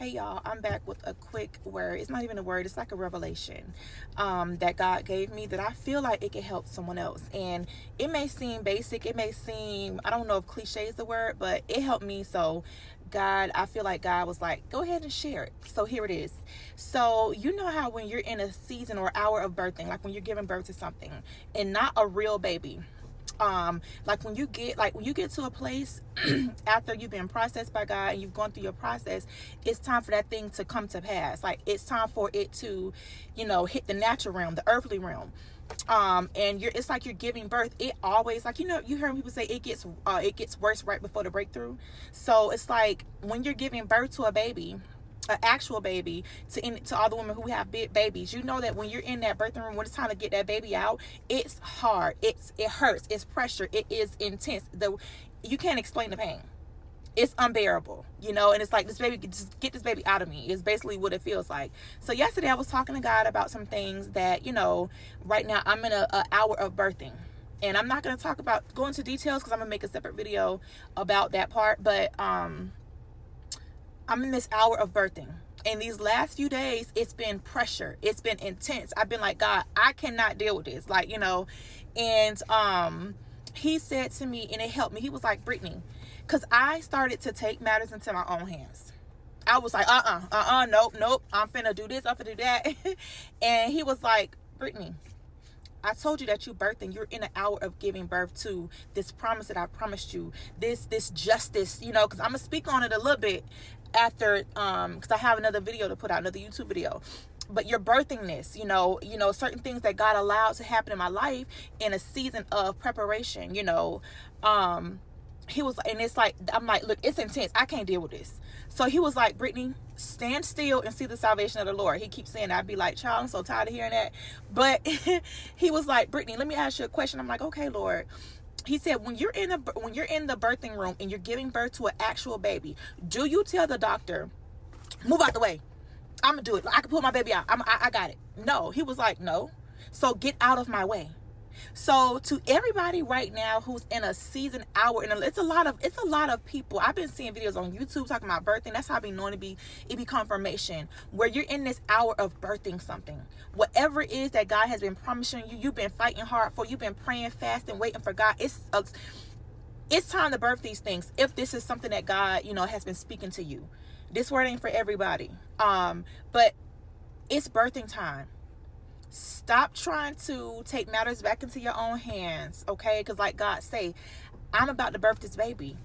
Hey y'all, I'm back with a quick word. It's not even a word, it's like a revelation that God gave me that I feel like it can help someone else. And it may seem basic, it may seem, I don't know if cliche is the word, but it helped me. So I feel like God was like, go ahead and share it. So here it is. So you know how when you're in a season or hour of birthing, like when you're giving birth to something and not a real baby, like when you get to a place after you've been processed by God and you've gone through your process, it's time for that thing to come to pass. Like it's time for it to, hit the natural realm, the earthly realm. And it's like you're giving birth. It always, like, you heard people say it gets worse right before the breakthrough. So it's like when you're giving birth to a baby, an actual baby, to all the women who have big babies, you know that when you're in that birthing room, when it's time to get that baby out, it's hard, it hurts, it's pressure, it is intense. You can't explain the pain. It's unbearable, and it's like, this baby, just get this baby out of me, is basically what it feels like. So yesterday I was talking to God about some things that, right now I'm in a hour of birthing. And I'm not going to go into details because I'm going to make a separate video about that part. But I'm in this hour of birthing. And these last few days, it's been pressure. It's been intense. I've been like, God, I cannot deal with this. And he said to me, and it helped me. He was like, Brittany, because I started to take matters into my own hands. I was like, nope. I'm finna do this. I'm finna do that. And he was like, Brittany, I told you that you birthing. You're in an hour of giving birth to this promise that I promised you. This justice, because I'm gonna speak on it a little bit after, because I have another video to put out, another YouTube video. But you're birthing this, certain things that God allowed to happen in my life in a season of preparation. He was, and it's like, I'm like, look, it's intense. I can't deal with this. So he was like, Brittany, stand still and see the salvation of the Lord. He keeps saying that. I'd be like, child, I'm so tired of hearing that. But he was like, Brittany, let me ask you a question. I'm like, okay, Lord. He said, when you're in the birthing room and you're giving birth to an actual baby, do you tell the doctor, move out the way, I'm gonna do it, I can pull my baby out, I got it? No. He was like, no. So get out of my way. So to everybody right now who's in a season hour, and it's a lot of people. I've been seeing videos on YouTube talking about birthing. That's how I be knowing it be confirmation, where you're in this hour of birthing something. Whatever it is that God has been promising you, you've been fighting hard for, you've been praying, fasting, waiting for God. It's time to birth these things. If this is something that God, has been speaking to you. This word ain't for everybody. But it's birthing time. Stop trying to take matters back into your own hands, okay? Because like God say, I'm about to birth this baby.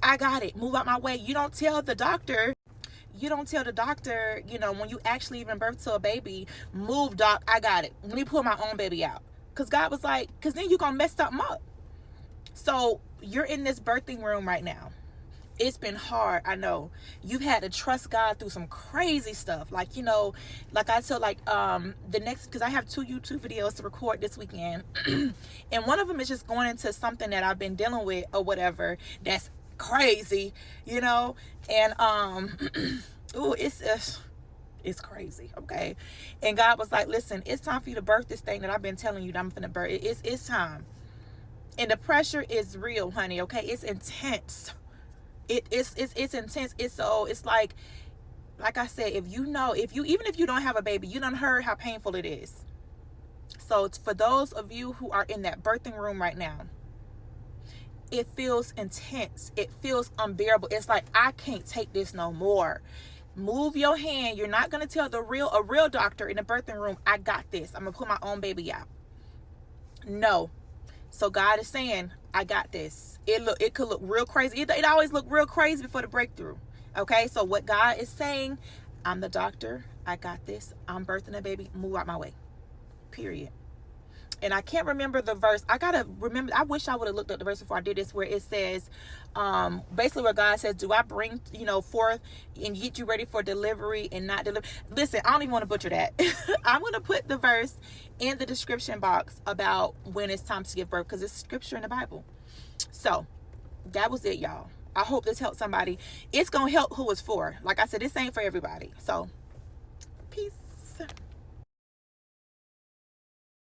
I got it. Move out my way. You don't tell the doctor, when you actually even birth to a baby, move, doc, I got it. Let me pull my own baby out. Because God was like, because then you're going to mess something up. So you're in this birthing room right now. It's been hard. I know you've had to trust God through some crazy stuff. Like I tell, because I have 2 YouTube videos to record this weekend. And one of them is just going into something that I've been dealing with or whatever. That's crazy, and, ooh, it's crazy. Okay. And God was like, listen, it's time for you to birth this thing that I've been telling you that I'm finna birth. It's time. And the pressure is real, honey. Okay. It's intense. It's intense. It's like I said, even if you don't have a baby, you done heard how painful it is. So it's for those of you who are in that birthing room right now, it feels intense. It feels unbearable. It's like, I can't take this no more. Move your hand. You're not going to tell a real doctor in the birthing room, I got this, I'm going to put my own baby out. No. So God is saying, I got this. It could look real crazy. It always look real crazy before the breakthrough. Okay. So what God is saying, I'm the doctor. I got this. I'm birthing a baby. Move out my way. Period. And I can't remember the verse. I gotta remember. I wish I would have looked up the verse before I did this, where it says, basically where God says, do I bring, forth and get you ready for delivery and not deliver? Listen, I don't even want to butcher that. I'm going to put the verse in the description box about when it's time to give birth, because it's scripture in the Bible. So that was it, y'all. I hope this helped somebody. It's going to help who it's for. Like I said, this ain't for everybody. So